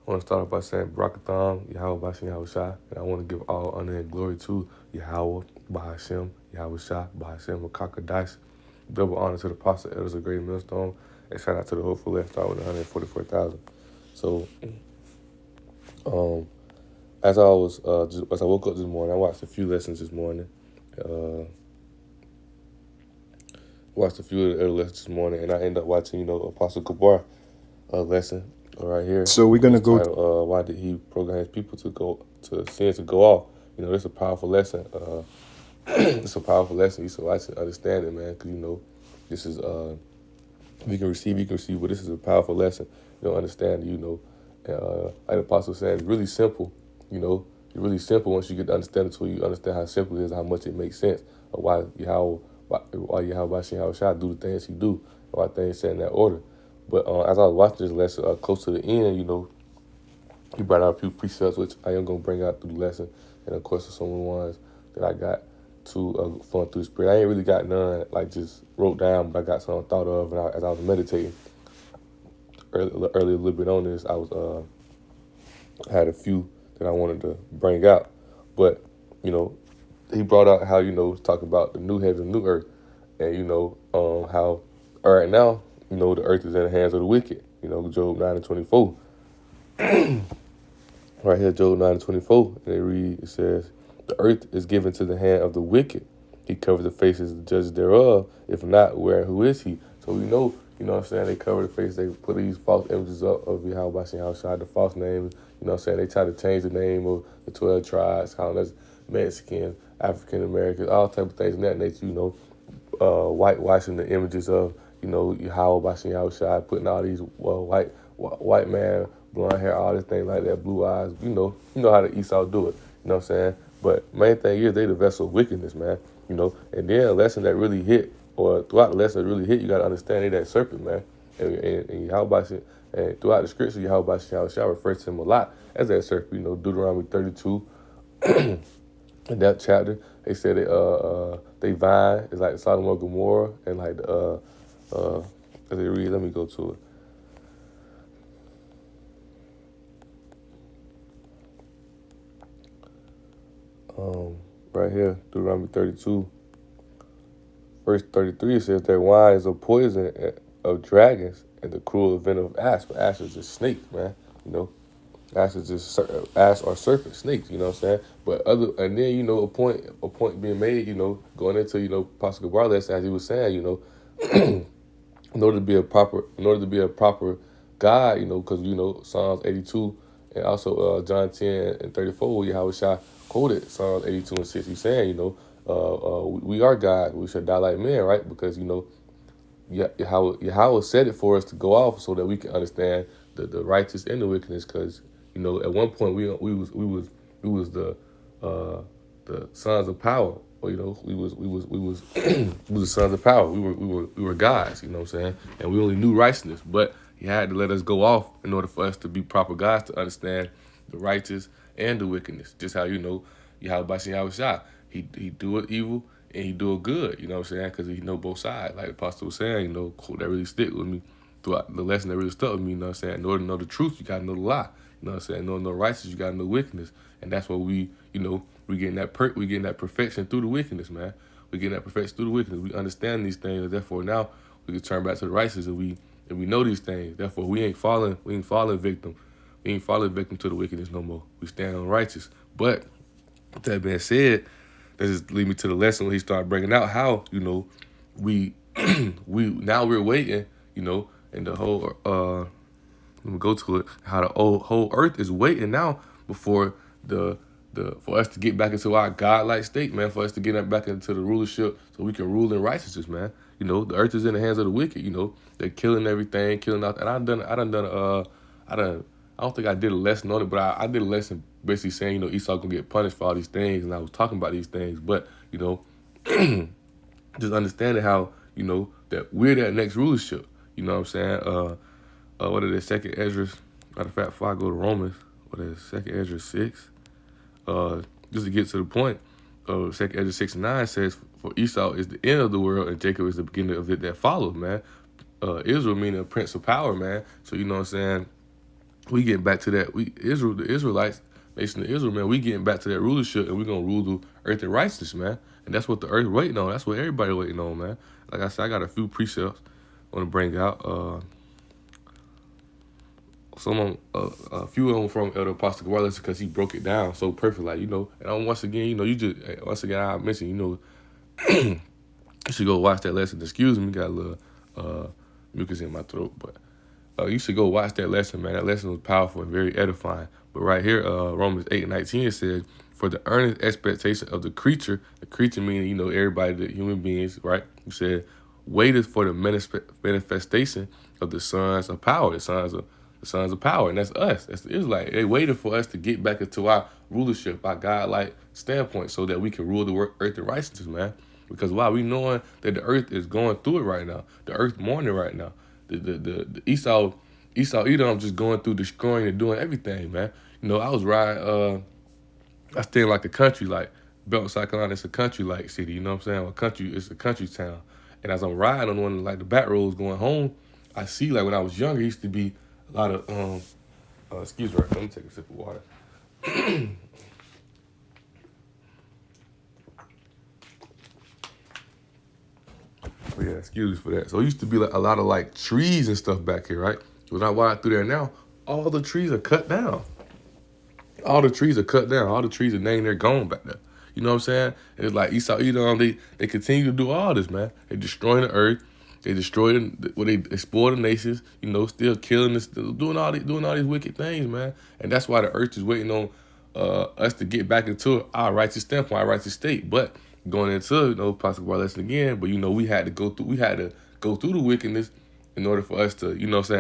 want to start off by saying Barakatham, Yahweh Bashem Yahweh Shai, and I want to give all honor and glory to Yahweh Bahashem, Yahweh Shai, Bahashem Makakadice. Double honor to the Apostle Elders of Great Millstone, and shout out to the Hopeful Left Star with 144,000. So, as I woke up this morning, I watched a few lessons this morning. Watched a few of the lessons this morning, and I ended up watching, Apostle Gabar lesson right here. So we're gonna go. Why did he program his people to go to sin to go off? It's a powerful lesson. It's a powerful lesson. You should watch it, understand it, man. Because this is you can receive, but this is a powerful lesson. You don't understand, like the apostle said, it's really simple. It's really simple once you get to understand it. So you understand how simple it is, how much it makes sense, of why Yahweh Shai do the things he do, why things set in that order. But as I was watching this lesson, close to the end, he brought out a few precepts, which I am going to bring out through the lesson. And, of course, some of the ones that I got to flowing through the spirit. I ain't really got none, like, just wrote down, but I got some thought of. And as I was meditating earlier a little bit on this, I had a few that I wanted to bring out. But, he brought out how, talk about the new heaven and new earth. And, how right now, the earth is in the hands of the wicked. Job 9 and 24. Right here, Job 9 and 24. And it says, the earth is given to the hand of the wicked. He covers the faces of the judges thereof. If not, where and who is he? So we know, they cover the face. They put these false images up of Yahweh Shai, the false name. They try to change the name of the 12 tribes, calling us Mexican, African Americans, all type of things in that nature, whitewashing the images of, Yahweh Shai, putting all these white man, blonde hair, all this thing like that, blue eyes. You know how the Esau do it. You know what I'm saying? But main thing is they the vessel of wickedness, man. And then a lesson that really hit, or throughout the lesson that really hit, you got to understand they that serpent, man. And Yahweh, and throughout the scripture, Yahweh Shai refers to him a lot as that serpent. Deuteronomy 32, in that chapter, they said they vine is like Sodom and Gomorrah, and like as they read, let me go to it. Right here, Deuteronomy 32, verse 33, it says, their wine is a poison of dragons and the cruel venom of asps. But asps is just snakes, man. Asps is just asps or serpent, snakes, you know what I'm saying? But and then, a point being made, going into, Apostle Gabar lesson, as he was saying, in order to be a proper guide, because, Psalms 82 and also John 10 and 34, Yahweh Shai quoted Psalms 82 and 6. He's saying, we are God. We should die like men, right? Because, Yahweh said it for us to go off so that we can understand the righteous and the wickedness. Because, at one point we was the sons of power. Or, we was we was the sons of power. We were gods, you know what I'm saying? And we only knew righteousness, but he had to let us go off in order for us to be proper gods, to understand the righteous and the wickedness. Just how Yahweh Shai, he do it evil and he do it good, you know what I'm saying? Because he know both sides. Like the apostle was saying, quote that really stick with me throughout the lesson that really stuck with me, you know what I'm saying? In order to know the truth, you gotta know the lie. You know what I'm saying? In order to know righteousness, you gotta know wickedness. And that's what we getting that perfection through the wickedness, man. We getting that perfection through the wickedness. We understand these things, and therefore now we can turn back to the righteousness, and we know these things. Therefore, we ain't falling victim. We ain't falling victim to the wickedness no more. We stand on righteous. But with that being said, that just lead me to the lesson when he started bringing out how, we we're waiting, and the whole let me go to it, how the whole earth is waiting now before for us to get back into our godlike state, man, for us to get back into the rulership so we can rule in righteousness, man. The earth is in the hands of the wicked, they're killing everything, killing out. And I don't think I did a lesson on it, but I did a lesson basically saying, Esau gonna get punished for all these things, and I was talking about these things, but, just understanding how, that we're that next rulership, you know what I'm saying? What is it, Second Ezra, matter of fact, before I go to Romans, what is it, Second Ezra 6? Just to get to the point, Second Ezra 6 and 9 says, for Esau is the end of the world, and Jacob is the beginning of it that follows, man. Israel meaning a prince of power, man. So, you know what I'm saying? We getting back to that. The Israelites, nation of Israel, man, we getting back to that rulership, and we gonna rule the earth in righteousness, man. And that's what the earth waiting on. That's what everybody waiting on, man. Like I said, I got a few precepts I want to bring out. A few of them from Elder Apostle Wallace because he broke it down so perfect, like And once again, once again, I mentioned, you should go watch that lesson. Excuse me, got a little mucus in my throat, but you should go watch that lesson, man. That lesson was powerful and very edifying. But right here, Romans 8:19 says, "For the earnest expectation of the creature meaning everybody, the human beings, right? You said, waited for the manifestation of the sons of power, the sons of power, and that's us. That's the Israelite. They waited for us to get back into our rulership, our God-like standpoint, so that we can rule the earth in righteousness, man. Because why? We knowing that the earth is going through it right now. The earth mourning right now. The Esau Edom just going through destroying and doing everything, man. I was riding. I stay in like the country, like Belton, South Carolina. It's a country like city. You know what I'm saying? It's a country town. And as I'm riding on one of like the back roads going home, I see like when I was younger, it used to be a lot of excuse me, let me take a sip of water. Oh, yeah, excuse me for that. So it used to be like a lot of like trees and stuff back here, right? When I ride through there now, all the trees are cut down. All the trees are cut down. All the trees are named, they're gone back there. You know what I'm saying? And it's like Esau, they continue to do all this, man. They destroying the earth. They destroyed they exploit the nations, still killing us, still doing all these wicked things, man. And that's why the earth is waiting on us to get back into our righteous standpoint, our righteous state. But going into, possible lesson again, but we had to go through the wickedness in order for us to,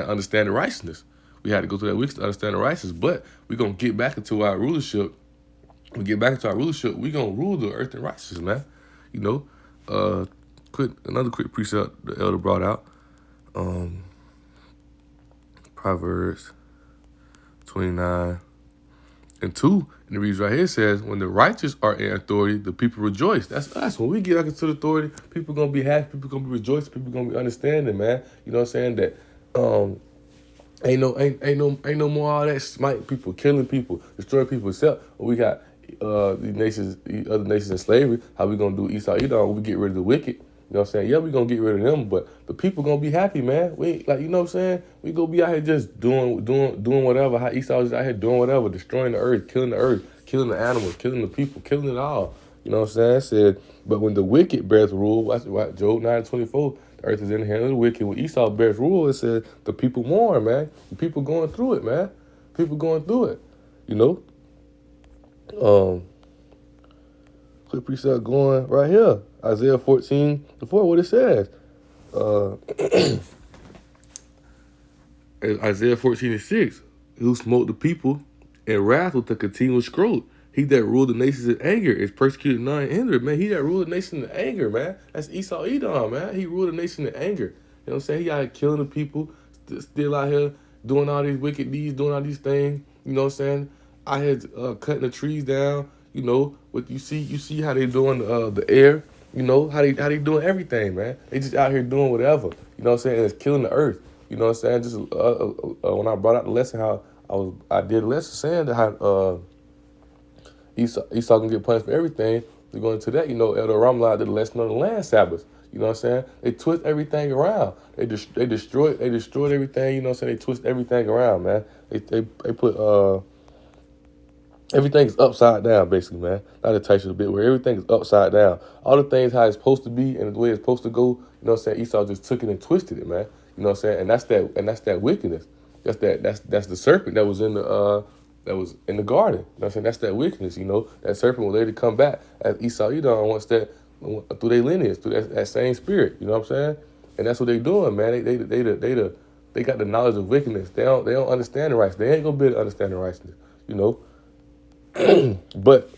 understand the righteousness. We had to go through that wickedness to understand the righteousness. But we're gonna get back into our rulership. When we get back into our rulership, we're gonna rule the earth in righteousness, man. Another quick precept the elder brought out. Proverbs 29:2. And it reads right here, says, when the righteous are in authority, the people rejoice. That's us. When we get back into the authority, people gonna be happy, people gonna be rejoicing, people gonna be understanding, man. You know what I'm saying? That ain't no more all that smite people, killing people, destroying people, except we got these other nations in slavery. How we gonna do Esau Edom? We get rid of the wicked. You know what I'm saying? Yeah, we gonna get rid of them, but the people gonna be happy, man. We like, you know what I'm saying? We gonna be out here just doing whatever. How Esau is out here doing whatever, destroying the earth, killing the animals, killing the people, killing it all. You know what I'm saying? I said, but when the wicked bears rule, watch Job 9:24, the earth is in the hand of the wicked. When Esau bears rule, it says the people mourn, man. The people going through it, man. People going through it. Quick precept going right here. Isaiah 14:4, what it says. Isaiah 14:6, who smote the people in wrath with a continual scroll. He that ruled the nations in anger is persecuted none hindered, man. He that ruled the nation in anger, man. That's Esau Edom, man. He ruled the nation in anger. You know what I'm saying? He out here killing the people, still out here doing all these wicked deeds, doing all these things. You know what I'm saying? Out here cutting the trees down. What you see how they doing the air. How they doing everything, man. They just out here doing whatever. You know what I'm saying? And it's killing the earth. You know what I'm saying? Just when I brought out the lesson, how I did a lesson saying that how Esau can get punished for everything. To go into that, Elder Ramla did a lesson on the land Sabbath. You know what I'm saying? They twist everything around. They destroyed everything. You know what I'm saying? They twist everything around, man. They put everything's upside down, basically, man. Not to touch it a bit, where everything is upside down. All the things how it's supposed to be and the way it's supposed to go, you know what I'm saying? Esau just took it and twisted it, man. You know what I'm saying? And that's that wickedness. That's the serpent that was in the garden. You know what I'm saying? That's that wickedness, That serpent will later come back as Esau Edom once that through their lineage, through that same spirit. You know what I'm saying? And that's what they doing, man. They got the knowledge of wickedness. They don't understand the righteousness. They ain't gonna be able to understand the righteousness, But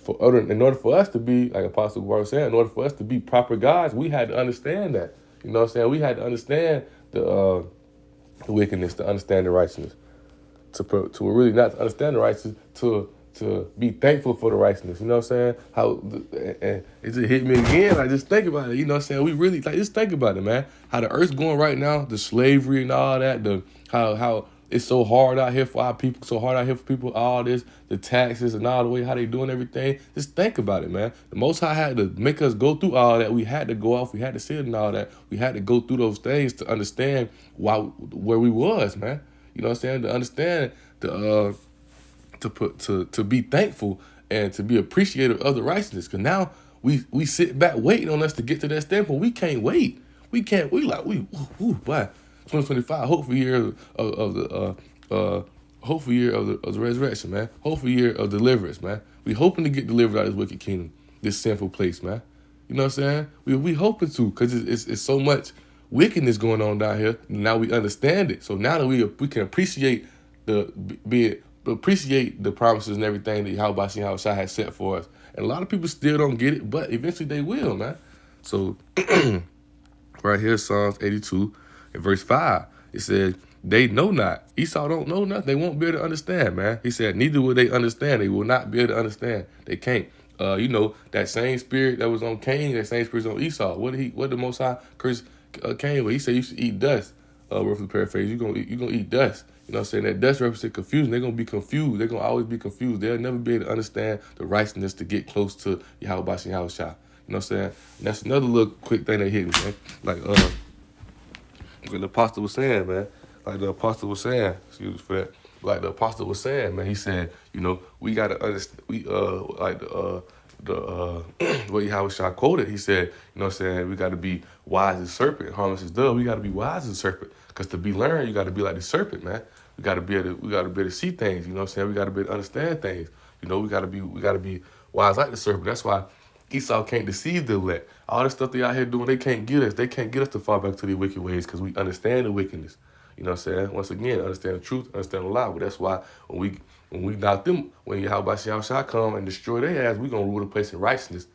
in order for us to be, like Apostle Warren said, in order for us to be proper gods, we had to understand that. You know what I'm saying? We had to understand the wickedness, to understand the righteousness. To really not to understand the righteousness, to be thankful for the righteousness. You know what I'm saying? And it just hit me again. I just think about it. You know what I'm saying? We really just think about it, man. How the earth's going right now, the slavery and all that, how it's so hard out here for our people, so hard out here for people, all this, the taxes and all the way how they doing everything. Just think about it, man. The Most High had to make us go through all that. We had to go off, we had to sit and all that. We had to go through those things to understand where we was, man. You know what I'm saying? To understand to be thankful and to be appreciative of the righteousness. Cause now we sit back waiting on us to get to that standpoint. We can't wait. We can't. Why? 2025, hopeful year of the hopeful year of the resurrection, man. Hopeful year of deliverance, man. We hoping to get delivered out of this wicked kingdom, this sinful place, man. You know what I'm saying? We hoping to, cause it's so much wickedness going on down here. Now we understand it. So now that we can appreciate appreciate the promises and everything that Yahweh Shai has set for us. And a lot of people still don't get it, but eventually they will, man. So right here, Psalms 82 and verse 5, it says, they know not. Esau don't know nothing. They won't be able to understand, man. He said, neither will they understand. They will not be able to understand. They can't. That same spirit that was on Cain, that same spirit was on Esau. What did the Most High curse Cain with? He said you should eat dust. Roughly paraphrase, you're gonna eat dust. You know what I'm saying? That dust represents confusion. They're gonna be confused. They're gonna always be confused. They'll never be able to understand the righteousness to get close to Yahweh Shai. You know what I'm saying? And that's another little quick thing that hit me, man. Like the apostle was saying, man. Like the apostle was saying, excuse me for that. Like the apostle was saying, man. He said, we gotta understand. What Yahweh Shai quoted. He said, you know what I'm saying? We gotta be wise as serpent, harmless as dove. We gotta be wise as serpent, cause to be learned, you gotta be like the serpent, man. We gotta be able to see things. You know what I'm saying? We gotta be able to understand things. We gotta be wise like the serpent. That's why Esau can't deceive the elect. All this stuff they out here doing, they can't get us. They can't get us to fall back to the wicked ways because we understand the wickedness. You know what I'm saying? Once again, understand the truth, understand the lie. But that's why when we knock them, when Yahweh Shai come and destroy their ass, we gonna rule the place in righteousness,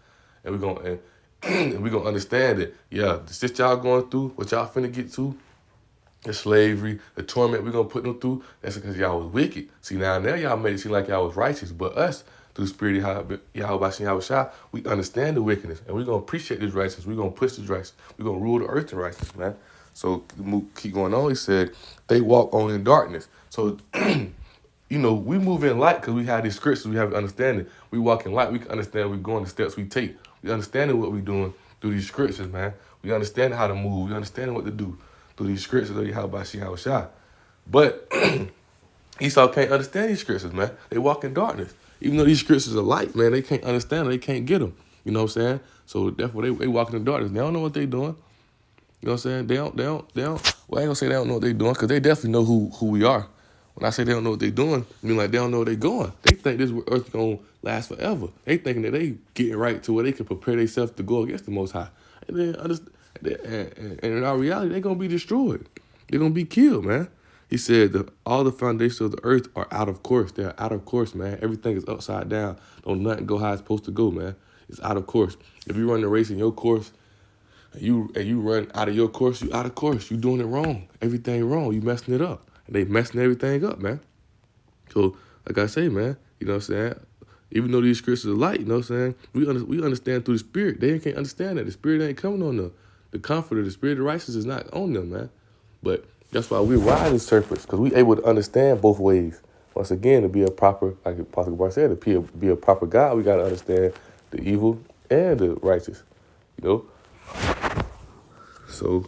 and we gonna and we gonna understand it. Yeah, the shit y'all going through, what y'all finna get to, the slavery, the torment we gonna put them through. That's because y'all was wicked. See now y'all made it seem like y'all was righteous, but us through the spirit of Yahweh Shai, we understand the wickedness, and we gonna appreciate this righteousness. We gonna push this righteousness. We gonna rule the earth in righteousness, man. So keep going on. He said they walk on in darkness. So we move in light because we have these scriptures. We have understanding. We walk in light. We can understand we're going the steps we take. We understanding what we're doing through these scriptures, man. We understand how to move. We understand what to do through these scriptures of Yahweh Shai. But Esau can't understand these scriptures, man. They walk in darkness. Even though these scriptures are light, man, they can't understand them. They can't get them. You know what I'm saying? So therefore, they walk in the darkness. They don't know what they're doing. You know what I'm saying? They don't. Well, I ain't gonna say they don't know what they're doing because they definitely know who we are. When I say they don't know what they're doing, I mean like they don't know where they're going. They think this earth gonna last forever. They thinking that they getting right to where they can prepare themselves to go against the Most High. And then in our reality, they're gonna be destroyed. They're gonna be killed, man. He said that all the foundations of the earth are out of course. They're out of course, man. Everything is upside down. Don't nothing go how it's supposed to go, man. It's out of course. If you run the race in your course, and you run out of your course, you out of course. You doing it wrong. Everything wrong. You messing it up. And they messing everything up, man. So, like I say, man, you know what I'm saying? Even though these scriptures are light, you know what I'm saying? We understand through the spirit. They can't understand that. The spirit ain't coming on them. The comforter, the spirit of righteousness is not on them, man. But that's why we're wise as serpents, because we able to understand both ways. Once again, to be a proper, like Apostle Bar said, to be a proper God, we got to understand the evil and the righteous, you know? So,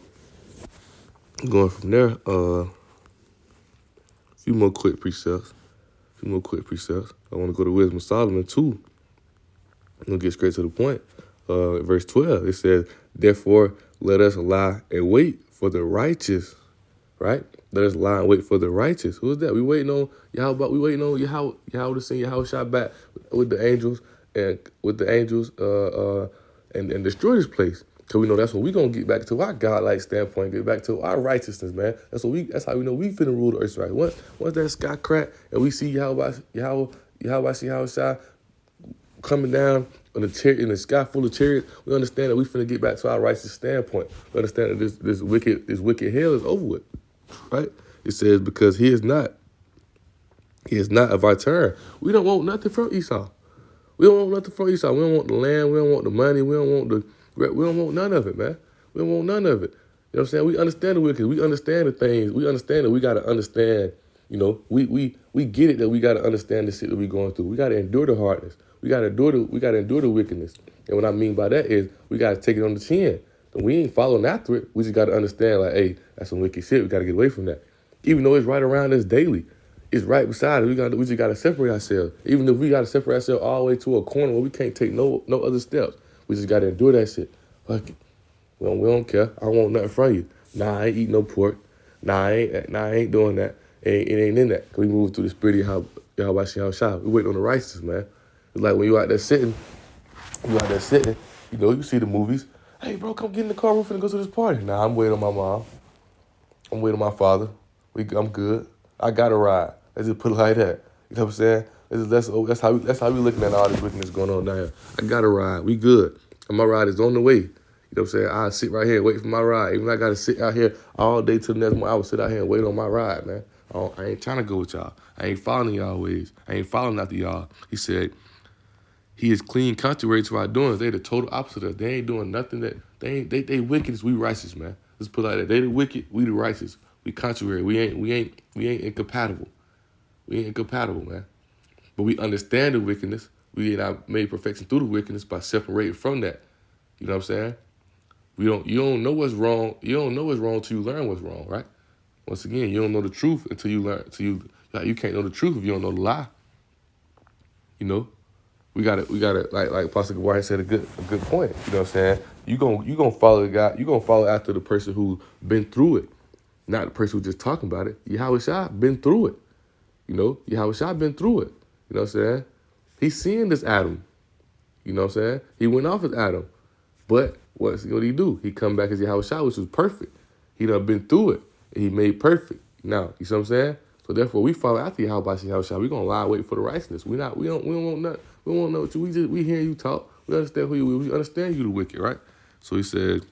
going from there, a few more quick precepts. I want to go to Wisdom of Solomon, too. I'm going to get straight to the point. Verse 12, it says, therefore, let us lie and wait for the righteous, right? Let us lie and wait for the righteous. Who is that? We waiting on Yahweh. We waiting on Yahweh to send Yahweh Shai back with the angels and and destroy this place. Because we know that's when we going to get back to our godlike standpoint, get back to our righteousness, man. That's how we know we finna rule the earth right. Once that sky crack and we see Yahweh Shai coming down in the sky full of chariots, we understand that we finna get back to our righteous standpoint. We understand that this wicked hell is over with, right? It says, because he is not of our turn. We don't want nothing from Esau. We don't want nothing from Esau. We don't want the land. We don't want the money. We don't want none of it, man. We don't want none of it. You know what I'm saying? We understand the wicked. We understand the things. We understand that we got to understand We get it that we got to understand the shit that we going through. We got to endure the hardness. We got to endure the wickedness. And what I mean by that is we got to take it on the chin. And we ain't following after it. We just got to understand, like, hey, that's some wicked shit. We got to get away from that. Even though it's right around us daily, it's right beside us. We just got to separate ourselves. Even if we got to separate ourselves all the way to a corner where we can't take no other steps, we just got to endure that shit. Fuck it. We don't care. I don't want nothing from you. Nah, I ain't eating no pork. I ain't doing that. It ain't in that. Cause we moving through the spirit of Yahweh Shah. We waiting on the righteousness, man. It's like when you out there sitting, you see the movies. Hey, bro, come get in the car. We're finna go to this party. Nah, I'm waiting on my mom. I'm waiting on my father. I'm good. I got a ride. Let's just put it like that. You know what I'm saying? That's how we looking at all this wickedness going on now. I got a ride. We good. And my ride is on the way. You know what I'm saying? I sit right here and wait for my ride. Even if I got to sit out here all day till the next morning, I would sit out here and wait on my ride, man. I ain't trying to go with y'all. I ain't following y'all ways. I ain't following after y'all. He said, he is clean contrary to our doings. They the total opposite of us. They ain't doing nothing that they wicked as we righteous, man. Let's put it like that. They the wicked, we the righteous. We contrary. We ain't incompatible. We ain't incompatible, man. But we understand the wickedness. We ain't made perfection through the wickedness by separating from that. You know what I'm saying? You don't know what's wrong. You don't know what's wrong until you learn what's wrong, right? Once again, you don't know the truth until you learn. You can't know the truth if you don't know the lie. You know, we got to like Pastor White said a good point. You know what I'm saying? You gonna follow the guy. You gonna follow after the person who been through it, not the person who just talking about it. Yahweh Shai been through it. You know, Yahweh Shai been through it. You know what I'm saying? He's seeing this Adam. You know what I'm saying? He went off as Adam. But what did he do? He come back as Yahweh Shai, which was perfect. He done been through it. And he made perfect. Now, you see what I'm saying? So therefore, we follow after Yahweh Shai. We gonna lie, wait for the righteousness. We don't want nothing. We don't want know what you. We hear you talk. We understand who you are. We understand you the wicked, right? So he said,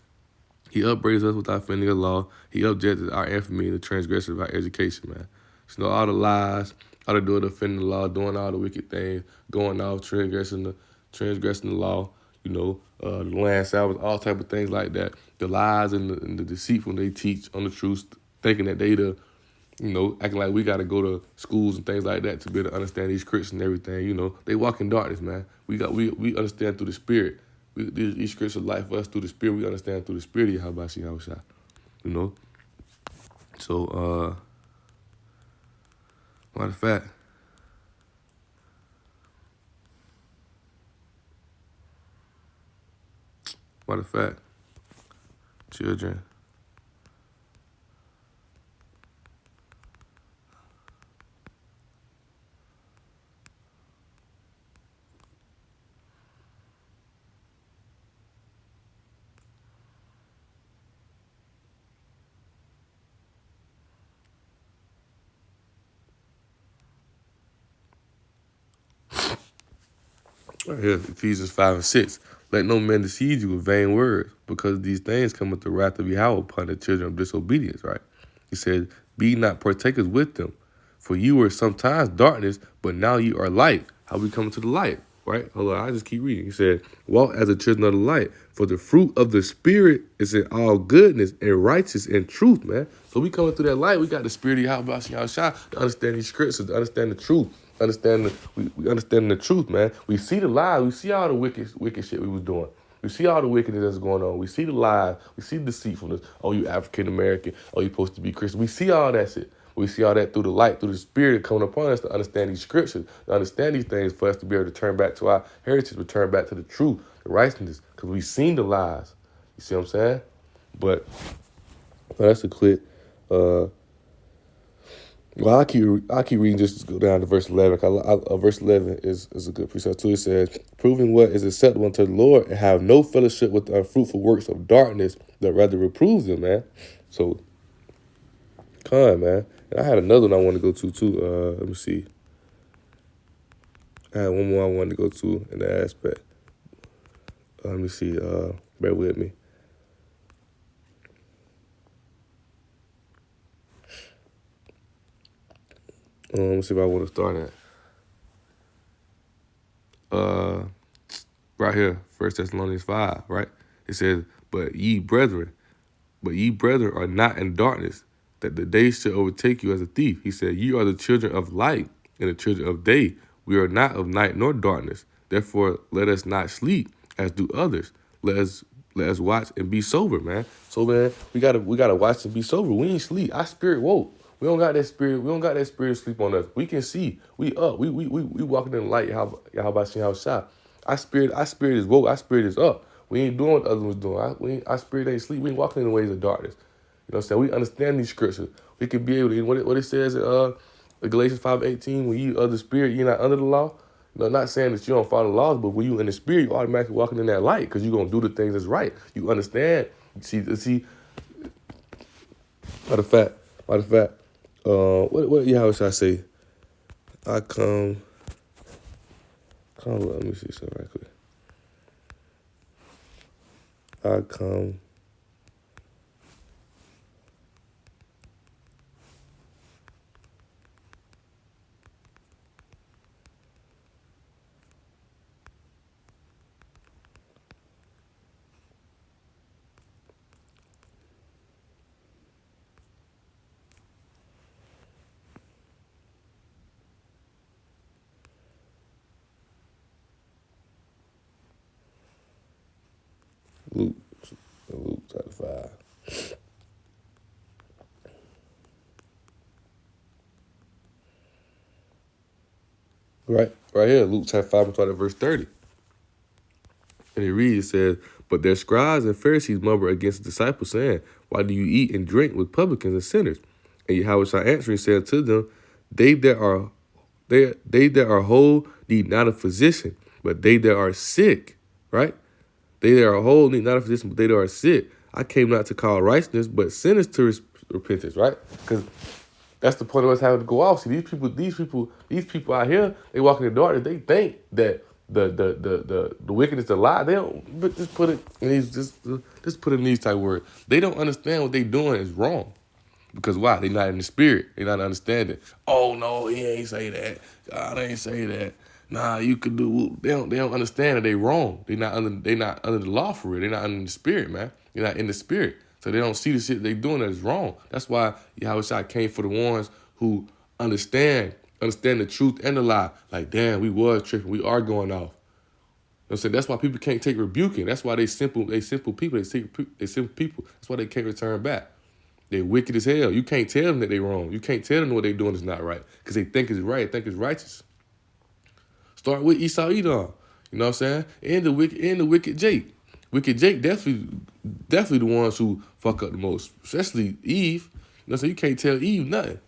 he upbraids us with our offending of law. He objected our infamy and the transgression of our education, man. So all the lies, all the doing offending the law, doing all the wicked things, going off, transgressing the law, the land salvage, all type of things like that. The lies and the deceitful they teach on the truth, thinking that acting like we got to go to schools and things like that to be able to understand these scripts and everything. They walk in darkness, man. We understand through the spirit. These scripts are life for us through the spirit. We understand through the spirit of Yahweh Shai. So, matter of fact, children. Right here, Ephesians 5 and 6. Let no man deceive you with vain words, because these things come with the wrath of Yahweh upon the children of disobedience, right? He said, be not partakers with them, for you were sometimes darkness, but now you are light. How we come to the light, right? Hold on, I just keep reading. He said, walk as the children of the light, for the fruit of the Spirit is in all goodness and righteousness and truth, man. So we coming through that light, we got the Spirit of Yahweh Shai to understand these scriptures, to understand the truth. We understand the truth, man. We see the lies. We see all the wicked shit we was doing. We see all the wickedness that's going on. We see the lies. We see the deceitfulness. Oh, you African American. Oh, you supposed to be Christian. We see all that shit. We see all that through the light, through the spirit coming upon us to understand these scriptures, to understand these things for us to be able to turn back to our heritage, return back to the truth, the righteousness, because we've seen the lies. You see what I'm saying? But that's a quick. Well, I keep reading just to go down to verse 11. Verse 11 is a good precept too. It says, proving what is acceptable unto the Lord and have no fellowship with the unfruitful works of darkness, that rather reproves them, man. So, man. And I had another one I wanted to go to too. Let me see. I had one more I wanted to go to in that aspect. Let me see. Bear with me. Let me see if I want to start at. Right here, 1 Thessalonians 5, right? It says, but ye brethren are not in darkness, that the day should overtake you as a thief. He said, "Ye are the children of light and the children of day. We are not of night nor darkness. Therefore, let us not sleep as do others. Let us watch and be sober, man." So, man, we gotta watch and be sober. We ain't sleep. Our spirit woke. We don't got that spirit. We don't got that spirit sleep on us. We can see. We up. We walking in the light. How about seeing how shot? Our spirit is woke. Our spirit is up. We ain't doing what others was doing. Our spirit ain't sleep. We ain't walking in the ways of darkness. You know what I'm saying? We understand these scriptures. We can be able to, what it says in Galatians 5:18, when you of the spirit, you're not under the law. You know, not saying that you don't follow the laws, but when you in the spirit, you automatically walking in that light because you're going to do the things that's right. You understand. See, matter of fact, how should I say? I come, let me see something right quick. I come. Luke chapter 5. Right here, Luke chapter 5, starting at verse 30. And it reads, it says, "But their scribes and Pharisees murmured against the disciples, saying, Why do you eat and drink with publicans and sinners? And Yahushua answering said to them, They that are whole need not a physician, but they that are sick," right? "They that are whole need not a physician, but they that are sick. I came not to call righteousness, but sinners to repentance," right? Because that's the point of us having to go off. See, these people out here, they walk in the darkness. They think that the wickedness, the lie. They don't, but just put it in these, just put it in these type words. They don't understand what they doing is wrong. Because why? They not in the spirit. They not understanding. Oh no, he ain't say that. God ain't say that. Nah, you could do. They don't understand that they wrong. They not under the law for real. They not under the spirit, man. They're not in the spirit. So they don't see the shit they doing that is wrong. That's why Yahweh came for the ones who understand the truth and the lie. Like, damn, we was tripping. We are going off. You know what I'm saying? That's why people can't take rebuking. That's why they simple people. They simple people. That's why they can't return back. They wicked as hell. You can't tell them that they wrong. You can't tell them what they doing is not right because they think it's right, think it's righteous. Start with Esau Edom. You know what I'm saying? And the wicked Jake. Wicked Jake definitely the ones who fuck up the most, especially Eve. You know, so you can't tell Eve nothing.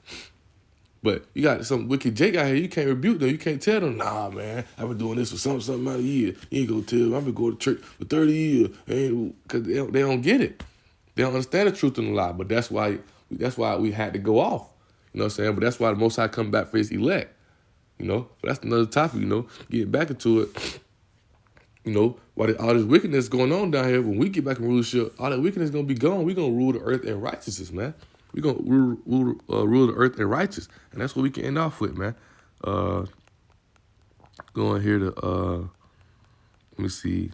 But you got some wicked Jake out here. You can't rebuke them. You can't tell them, nah, man, I've been doing this for something amount of years. You ain't gonna tell them. I've been going to church for 30 years. Because they don't get it. They don't understand the truth and the lie. But that's why we had to go off. You know what I'm saying? But that's why the Most High come back for his elect. You know? But that's another topic, you know. Getting back into it. You know, while all this wickedness going on down here, when we get back in rulership, all that wickedness is going to be gone. We're going to rule the earth in righteousness, man. We're going to rule the earth in righteousness. And that's what we can end off with, man. Going here to, let me see.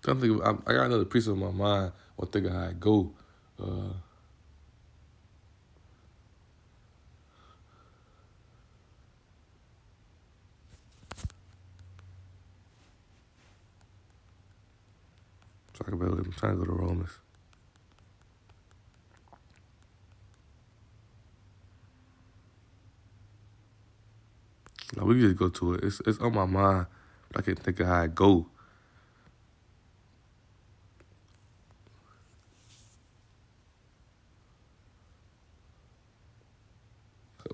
I got another piece of my mind. I'm thinking how it go. Talk about it. I'm trying to go to Romans. No, we can just go to it. It's on my mind. But I can't think of how it go.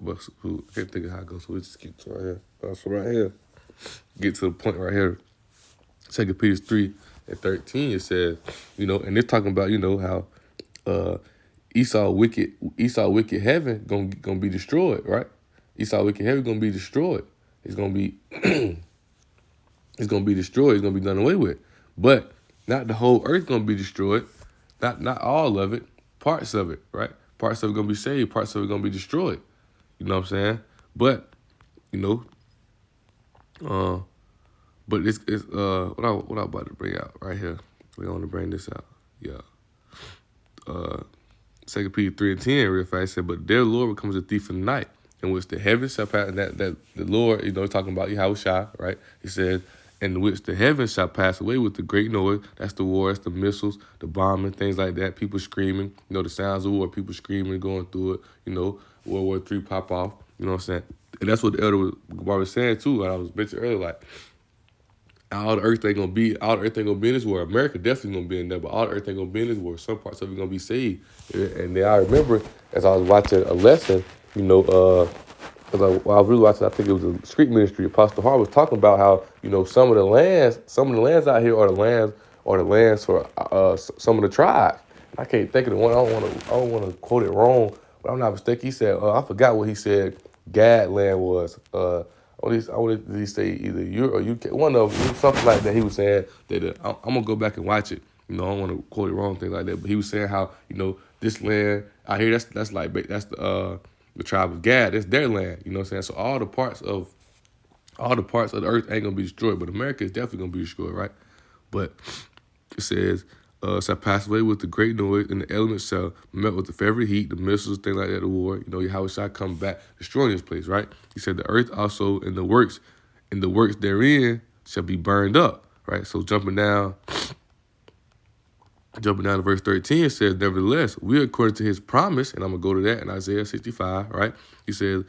But I can't think of how it goes. So we just keep right here. So right here, get to the point right here. 2 Peter 3:13, it says, you know, and they're talking about, you know, how Esau wicked heaven gonna be destroyed, right? Esau wicked heaven gonna be destroyed. It's gonna be it's gonna be destroyed. It's gonna be done away with. But not the whole earth gonna be destroyed. Not all of it. Parts of it, right? Parts of it gonna be saved. Parts of it gonna be destroyed. You know what I'm saying? But, you know, But it's what I'm about to bring out right here. We want to bring this out. Yeah. 2 Peter 3:10, real fast said, but their Lord becomes a thief in the night, in which the heavens shall pass, and that the Lord, talking about Yahushua, right? He said, in which the heavens shall pass away with the great noise. That's the wars, the missiles, the bombing, things like that. People screaming, the sounds of war, people screaming, going through it, World War III pop off, you know what I'm saying? And that's what the elder was saying too, like I was mentioning earlier, like, all the earth ain't gonna be in this war. America definitely gonna be in there, but all the earth ain't gonna be in this war. Some parts of it gonna be saved. And then I remember as I was watching a lesson, because while I was really watching, I think it was the street ministry. Apostle Hart was talking about how some of the lands out here are the lands for some of the tribes. I can't think of the one. I don't want to quote it wrong, but I'm not mistaken. He said I forgot what he said. Gad land was. I wanted to say either you or UK, one of them, something like that. He was saying that I'm gonna go back and watch it. I don't want to quote it wrong, things like that. But he was saying how this land out here, that's the tribe of Gad. That's their land. You know what I'm saying? So all the parts of the earth ain't gonna be destroyed, but America is definitely gonna be destroyed, right? But it says, shall pass away with the great noise, and the elements shall melt with the fervent heat, the missiles, things like that, the war. How it shall come back, destroying this place, right? He said the earth also and the works therein shall be burned up, right? So jumping down to verse 13, it says, nevertheless, we according to his promise, and I'm going to go to that in Isaiah 65, right? He says,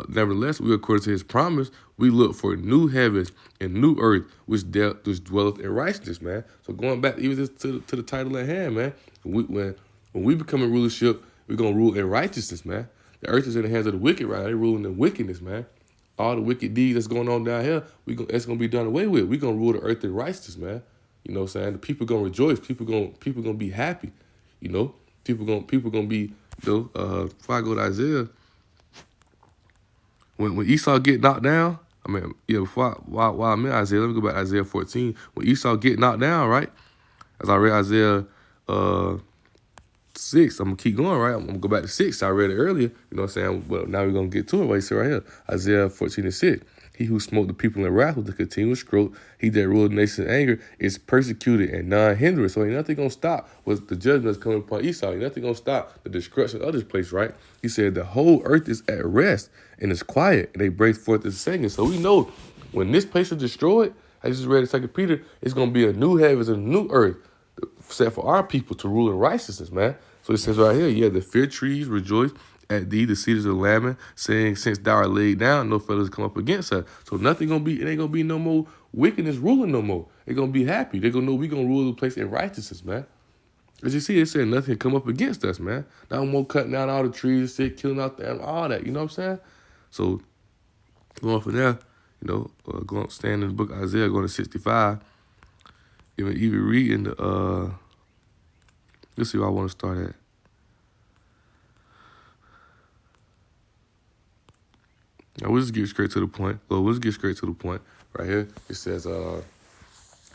nevertheless, we according to his promise, we look for new heavens and new earth, which dwelleth in righteousness, man. So going back even just to the title at hand, man, when we become a rulership, we're going to rule in righteousness, man. The earth is in the hands of the wicked, right? They're ruling in wickedness, man. All the wicked deeds that's going on down here, it's going to be done away with. We're going to rule the earth in righteousness, man. You know what I'm saying? The people gonna rejoice. People gonna be happy. People gonna be. Before I go to Isaiah, when Esau get knocked down, while I'm in Isaiah, let me go back to Isaiah 14. When Esau get knocked down, right? As I read Isaiah 6, I'm gonna keep going, right? I'm gonna go back to 6. I read it earlier. You know what I'm saying? But now we're gonna get to it. What you see right here, Isaiah 14:6. He who smote the people in wrath with a continuous stroke, he that ruled the nation in anger, is persecuted and none hindered. So ain't nothing gonna stop with the judgment that's coming upon Esau. Ain't nothing gonna stop the destruction of this place, right? He said the whole earth is at rest and it's quiet, and they break forth as singing. So we know when this place is destroyed, I just read in 2 Peter, it's gonna be a new heavens and a new earth set for our people to rule in righteousness, man. So it says right here, yeah, the fig trees rejoice at thee, the cedars of Lebanon, saying, since thou art laid down, no fellows come up against us. So it ain't gonna be no more wickedness ruling no more. They're gonna be happy. They're gonna know we gonna rule the place in righteousness, man. As you see, it said nothing can come up against us, man. No more cutting down all the trees, killing out the all that. You know what I'm saying? So going from there, going stand in the book of Isaiah, going to 65, even reading the let's see where I want to start at. Now we'll just get straight to the point. Right here, it says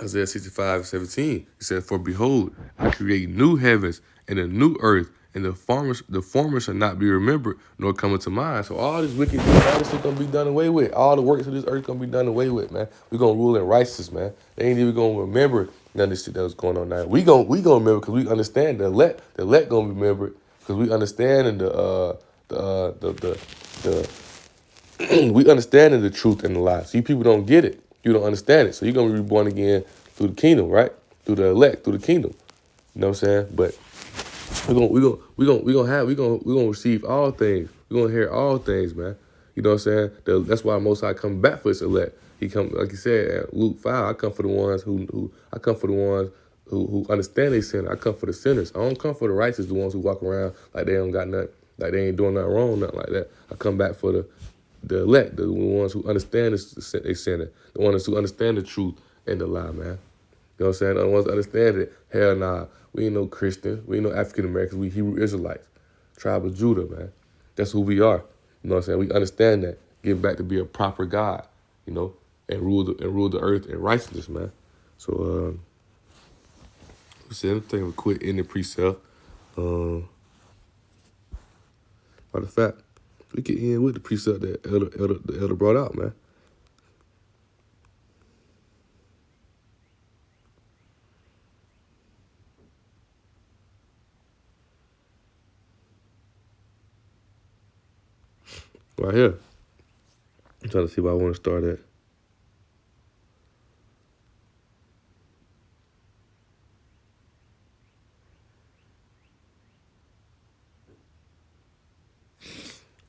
Isaiah 65:17. It says, for behold, I create new heavens and a new earth, and the former shall not be remembered, nor come into mind. So all this wicked things, all this shit gonna be done away with. All the works of this earth gonna be done away with, man. We gonna rule in righteousness, man. They ain't even gonna remember none of this shit that was going on now. We gonna remember because we understand the elect gonna remember because we understand we understand the truth and the lie. So you people don't get it. You don't understand it. So you're gonna be reborn again through the kingdom, right? Through the elect, through the kingdom. You know what I'm saying? But we're gonna receive all things. We're gonna hear all things, man. You know what I'm saying? That's why Most High come back for his elect. He come, like he said at Luke 5. I come for the ones who understand they sin. I come for the sinners. I don't come for the righteous, the ones who walk around like they don't got nothing, like they ain't doing nothing wrong, nothing like that. I come back for the elect, the ones who understand they sinning, the ones who understand the truth and the lie, man. You know what I'm saying? The ones that understand it, hell nah. We ain't no Christians. We ain't no African Americans. We Hebrew Israelites. Tribe of Judah, man. That's who we are. You know what I'm saying? We understand that. Get back to be a proper God, and rule the earth in righteousness, man. So, I'm taking a quick ending precept. Matter of fact, we can end with the precept that the elder brought out, man. Right here. I'm trying to see where I want to start at.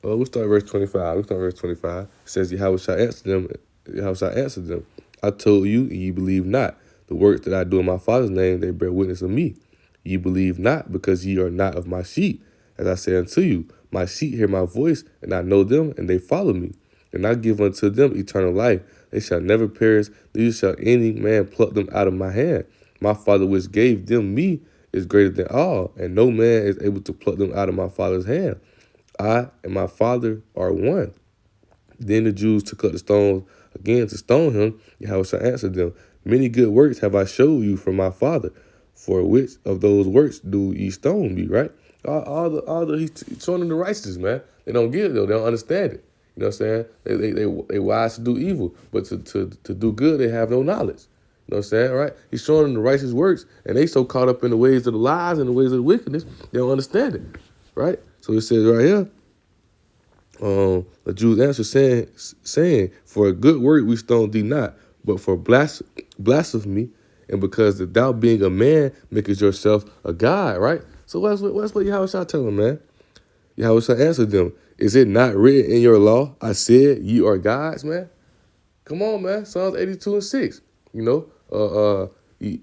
We'll start at verse 25. We'll start at verse 25. It says, Yahweh shall answer them. Yahweh shall answer them. I told you, and ye believe not. The works that I do in my Father's name, they bear witness of me. Ye believe not, because ye are not of my sheep. As I say unto you, my sheep hear my voice, and I know them, and they follow me. And I give unto them eternal life. They shall never perish, neither shall any man pluck them out of my hand. My Father which gave them me is greater than all, and no man is able to pluck them out of my Father's hand. I and my Father are one. Then the Jews took up the stones again to stone him. Yahweh shall answer them, Many good works have I showed you from my Father. For which of those works do ye stone me, right? He's showing them the righteousness, man. They don't get it, though. They don't understand it. You know what I'm saying? They wise to do evil, but to do good, they have no knowledge. You know what I'm saying, right? He's showing them the righteous works, and they so caught up in the ways of the lies and the ways of the wickedness, they don't understand it, right? So it says right here, the Jews answered saying, For a good work we stone thee not, but for blasphemy, and because that thou being a man makest yourself a god, right? So that's what Yahweh shall tell him, man. Yahweh shall answer them, Is it not written in your law, I said ye are gods, man? Come on, man. Psalms 82 and 6. You know, ye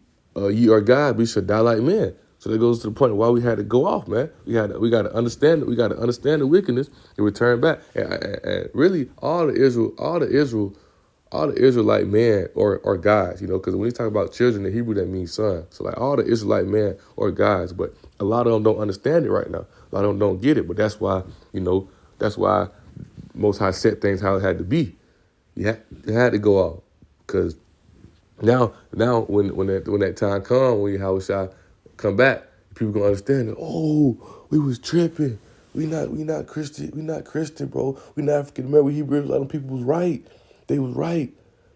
are God, we should die like men. So that goes to the point of why we had to go off, man. We got to understand it. We got to understand the wickedness and return back. And really, all the Israelite men or guys, you know, because when you talk about children in Hebrew, that means son. So like all the Israelite men or guys, but a lot of them don't understand it right now. A lot of them don't get it. But that's why, you know, that's why Most High set things how it had to be. You had to go off because now when that time come, when Yahweh shall come back, people gonna understand that. Oh, we was tripping. We not Christian. We not Christian, bro. We not African American. We Hebrews. A lot of people was right. They was right.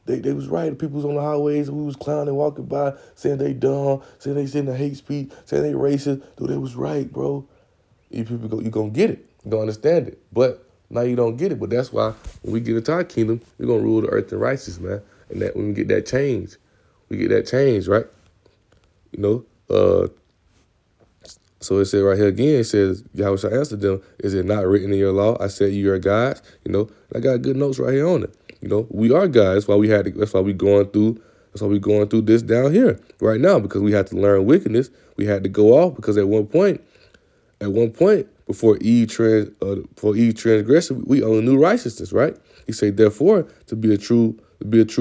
They was right. The people was on the highways. We was clowning, walking by, saying they dumb, saying they saying the hate speech, saying they racist. Dude, they was right, bro. You gonna get it. You gonna understand it. But now you don't get it. But that's why when we get into our kingdom, we're gonna rule the earth in righteousness, man. And that when we get that change, right? You know. So it said right here again, it says, Yahweh shall answer them, Is it not written in your law? I said you are gods. You know, I got good notes right here on it. You know, we are gods. That's why we had to, that's why we going through this down here right now, because we had to learn wickedness. We had to go off because at one point, before Eve transgressed, we only knew righteousness, right? He said, therefore, to be a true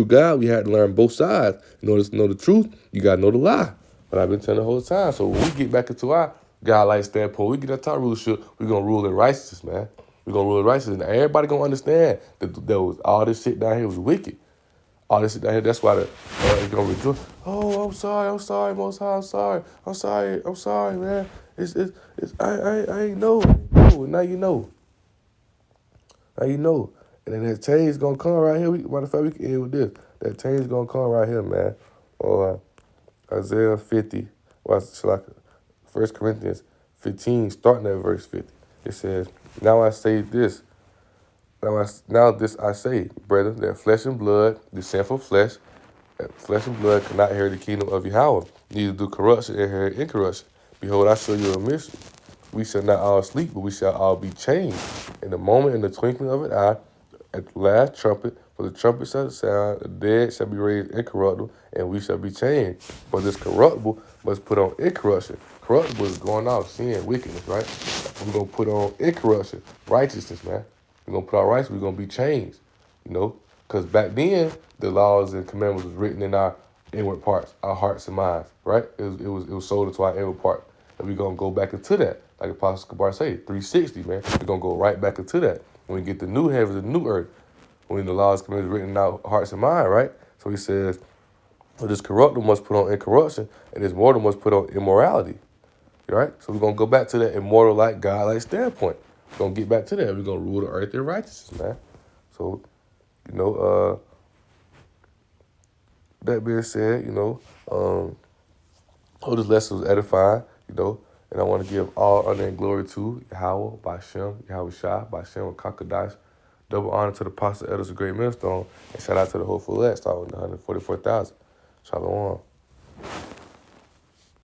God, we had to learn both sides. In order to know the truth, you gotta know the lie. But I've been telling the whole time. So when we get back into our God-like standpoint, we get that our rulership, we're gonna rule in righteousness, man. We're gonna rule in righteousness. And everybody gonna understand that there was all this shit down here was wicked. All this shit down here, that's why it's gonna rejoice. Oh, I'm sorry, Most High, I'm sorry, man. I ain't know. Now you know. Now you know. And then that change gonna come right here. Matter of fact, we can end with this. That change gonna come right here, man. Or Isaiah 50. Well, it's like 1 Corinthians 15, starting at verse 50. It says, Now I say this. Now this I say, brethren, that flesh and blood, the sinful flesh and blood cannot inherit the kingdom of Yahweh, neither do corruption inherit incorruption. Behold, I show you a mystery. We shall not all sleep, but we shall all be changed. In the moment, in the twinkling of an eye, at the last trumpet, for the trumpet shall sound, the dead shall be raised incorruptible, and we shall be changed. For this corruptible must put on incorruption. Corruptible is going off, sin, wickedness, right? We're going to put on incorruption, righteousness, man. We're going to put our righteousness, we're going to be changed, you know? Because back then, the laws and commandments was written in our inward parts, our hearts and minds, right? It was sold into our inward part. And we're going to go back into that. Like Apostle Kabar say, 360, man. We're going to go right back into that. When we get the new heavens and new earth, when the laws commandments written in our hearts and mind, right? So he says, so this corruptible must put on incorruption, and this mortal must put on immorality, right? So we're going to go back to that immortal, like God-like standpoint. We're going to get back to that. We're going to rule the earth in righteousness, man. So, you know, that being said, you know, hope this lesson was edifying, you know, and I want to give all honor and glory to Yahweh, Bashem, Yahweh Shah, Bashem, Kakadash, Double honor to the Apostle Elders of Great Millstone. And shout out to the whole full star with the 144,000. Shalom.